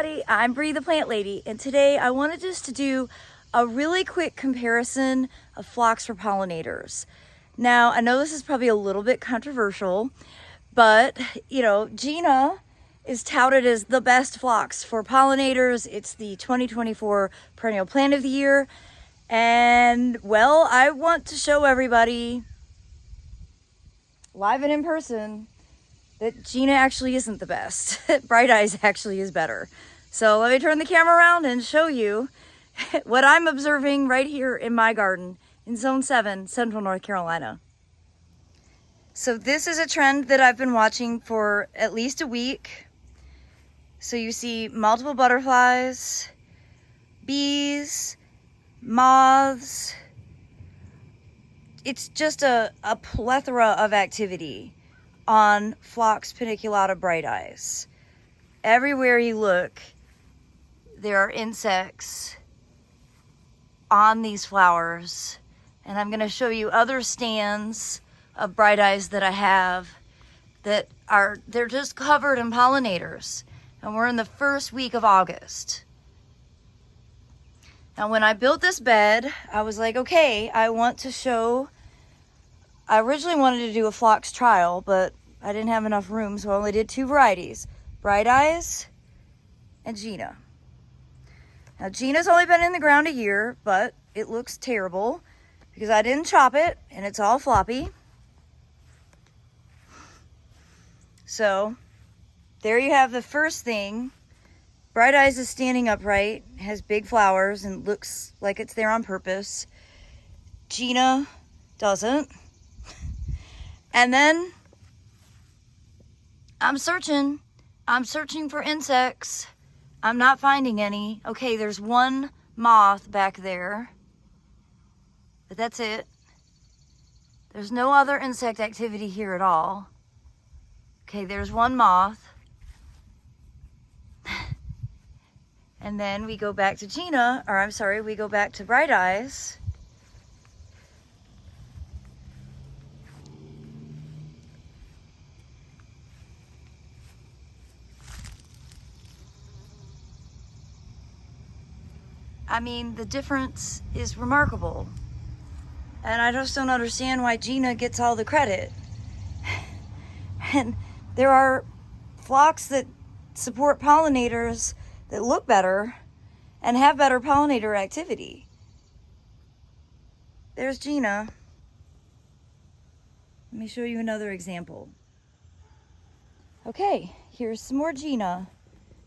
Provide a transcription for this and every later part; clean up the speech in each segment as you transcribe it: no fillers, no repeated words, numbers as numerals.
everybody, I'm Bree the Plant Lady, and today I wanted just to do a really quick comparison of phlox for pollinators. Now, I know this is probably a little bit controversial, but you know, Jeana is touted as the best phlox for pollinators. It's the 2024 Perennial Plant of the Year, and well, I want to show everybody live and in person that Jeana actually isn't the best. Bright Eyes actually is better. So let me turn the camera around and show you what I'm observing right here in my garden in Zone 7, Central North Carolina. So this is a trend that I've been watching for at least a week. So you see multiple butterflies, bees, moths. It's just a plethora of activity on Phlox paniculata Bright Eyes. Everywhere you look, there are insects on these flowers, and I'm going to show you other stands of Bright Eyes that I have that they're just covered in pollinators, and we're in the first week of August. Now when I built this bed, I was like, okay, I originally wanted to do a phlox trial, but I didn't have enough room, so I only did two varieties, Bright Eyes and Jeana. Now Jeana's only been in the ground a year, but it looks terrible because I didn't chop it and it's all floppy. So there you have the first thing. Bright Eyes is standing upright, has big flowers and looks like it's there on purpose. Jeana doesn't. And then I'm searching for insects. I'm not finding any. Okay, there's one moth back there, but that's it. There's no other insect activity here at all. Okay, there's one moth. And then we go back to Jeana, or I'm sorry, we go back to Bright Eyes. I mean, the difference is remarkable. And I just don't understand why Jeana gets all the credit. And there are phlox that support pollinators that look better and have better pollinator activity. There's Jeana. Let me show you another example. Okay, here's some more Jeana.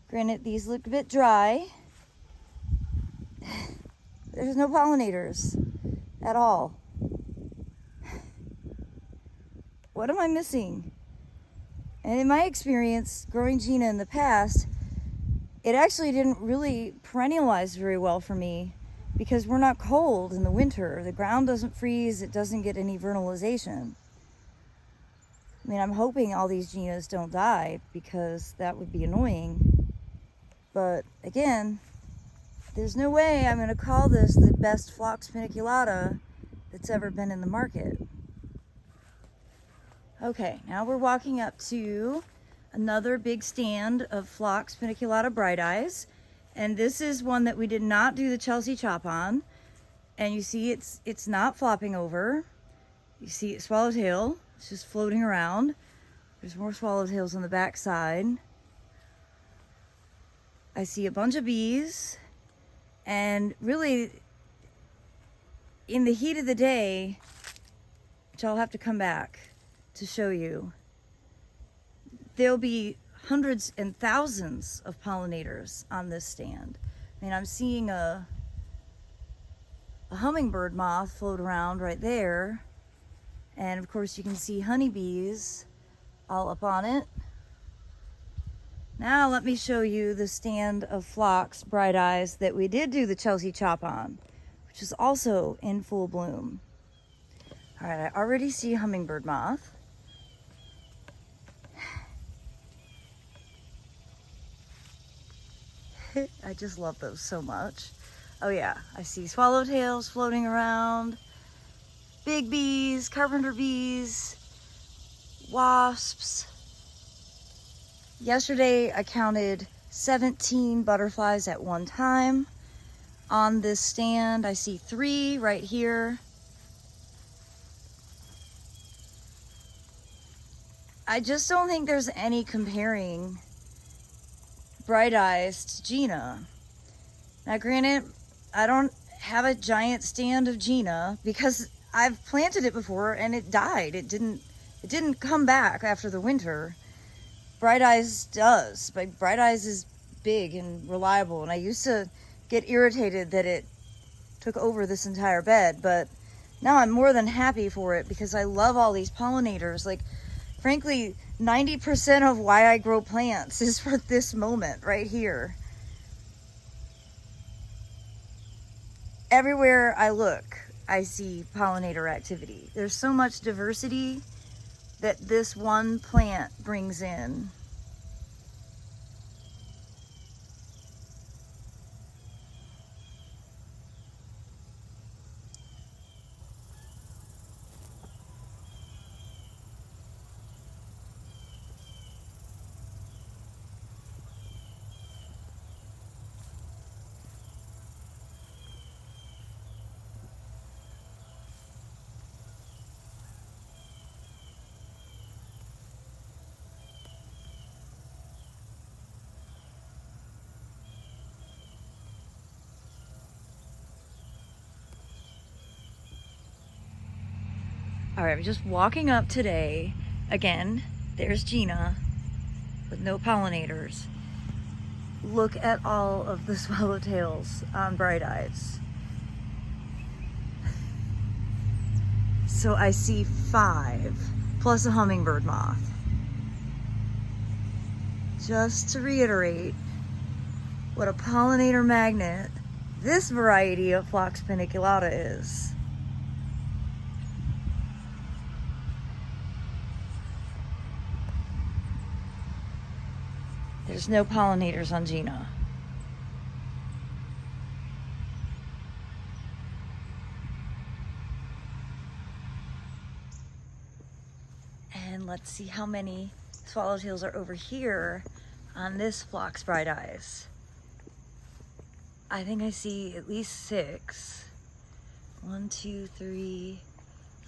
Granted, these look a bit dry. There's no pollinators at all. What am I missing? And in my experience growing Jeana in the past, it actually didn't really perennialize very well for me because we're not cold in the winter. The ground doesn't freeze, it doesn't get any vernalization. I mean, I'm hoping all these Jeanas don't die because that would be annoying. But again, there's no way I'm going to call this the best Phlox paniculata that's ever been in the market. Okay, now we're walking up to another big stand of Phlox paniculata Bright Eyes. And this is one that we did not do the Chelsea chop on. And you see it's not flopping over. You see it swallowtail. It's just floating around. There's more swallowtails on the back side. I see a bunch of bees. And really, in the heat of the day, which I'll have to come back to show you, there'll be hundreds and thousands of pollinators on this stand. I mean, I'm seeing a hummingbird moth float around right there. And of course you can see honeybees all up on it. Now let me show you the stand of Phlox Bright Eyes that we did do the Chelsea chop on, which is also in full bloom. All right, I already see hummingbird moth. I just love those so much. Oh yeah, I see swallowtails floating around, big bees, carpenter bees, wasps. Yesterday I counted 17 butterflies at one time. On this stand, I see 3 right here. I just don't think there's any comparing Bright Eyes to Jeana. Now granted, I don't have a giant stand of Jeana because I've planted it before and it died. It didn't come back after the winter. Bright Eyes does, but Bright Eyes is big and reliable, and I used to get irritated that it took over this entire bed, but now I'm more than happy for it because I love all these pollinators. Like, frankly, 90% of why I grow plants is for this moment right here. Everywhere I look, I see pollinator activity. There's so much diversity that this one plant brings in. All right, I'm just walking up today. Again, there's Jeana with no pollinators. Look at all of the swallowtails on Bright Eyes. So I see 5 plus a hummingbird moth. Just to reiterate what a pollinator magnet this variety of Phlox paniculata is. There's no pollinators on Jeana. And let's see how many swallowtails are over here on this Phlox Bright Eyes. I think I see at least 6. 1, 2, 3,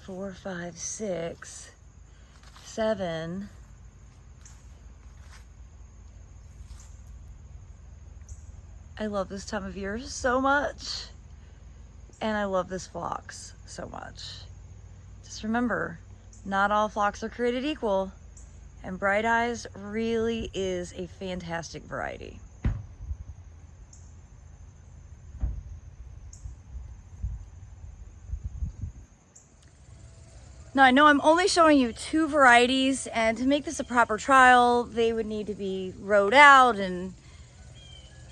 4, 5, 6, 7. I love this time of year so much. And I love this Phlox so much. Just remember, not all Phlox are created equal. And Bright Eyes really is a fantastic variety. Now I know I'm only showing you 2 varieties, and to make this a proper trial, they would need to be rowed out, and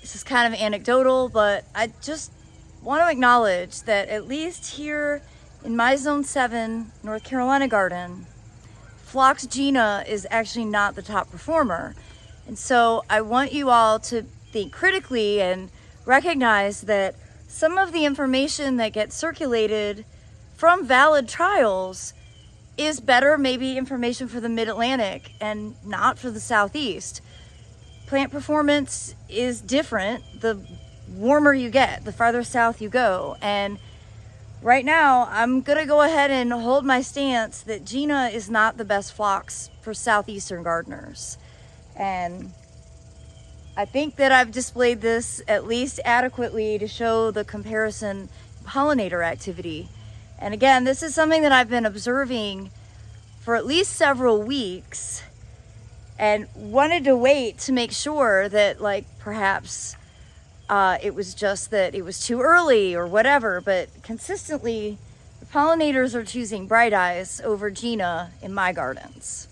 this is kind of anecdotal, but I just want to acknowledge that at least here in my Zone 7 North Carolina garden, Phlox Jeana is actually not the top performer. And so I want you all to think critically and recognize that some of the information that gets circulated from valid trials is better maybe information for the Mid-Atlantic and not for the Southeast. Plant performance is different the warmer you get, the farther south you go. And right now, I'm gonna go ahead and hold my stance that Jeana is not the best Phlox for southeastern gardeners. And I think that I've displayed this at least adequately to show the comparison pollinator activity. And again, this is something that I've been observing for at least several weeks and wanted to wait to make sure that, like, perhaps it was just that it was too early or whatever, but consistently the pollinators are choosing Bright Eyes over Jeana in my gardens.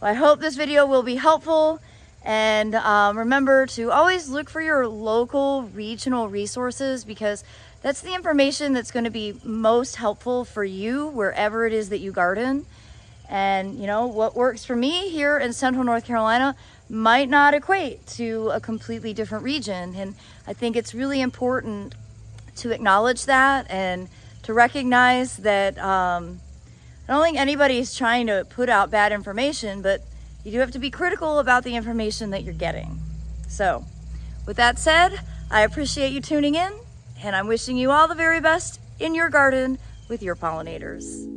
Well, I hope this video will be helpful, and remember to always look for your local regional resources, because that's the information that's going to be most helpful for you wherever it is that you garden. And you know, what works for me here in Central North Carolina might not equate to a completely different region. And I think it's really important to acknowledge that and to recognize that I don't think anybody's trying to put out bad information, but you do have to be critical about the information that you're getting. So with that said, I appreciate you tuning in, and I'm wishing you all the very best in your garden with your pollinators.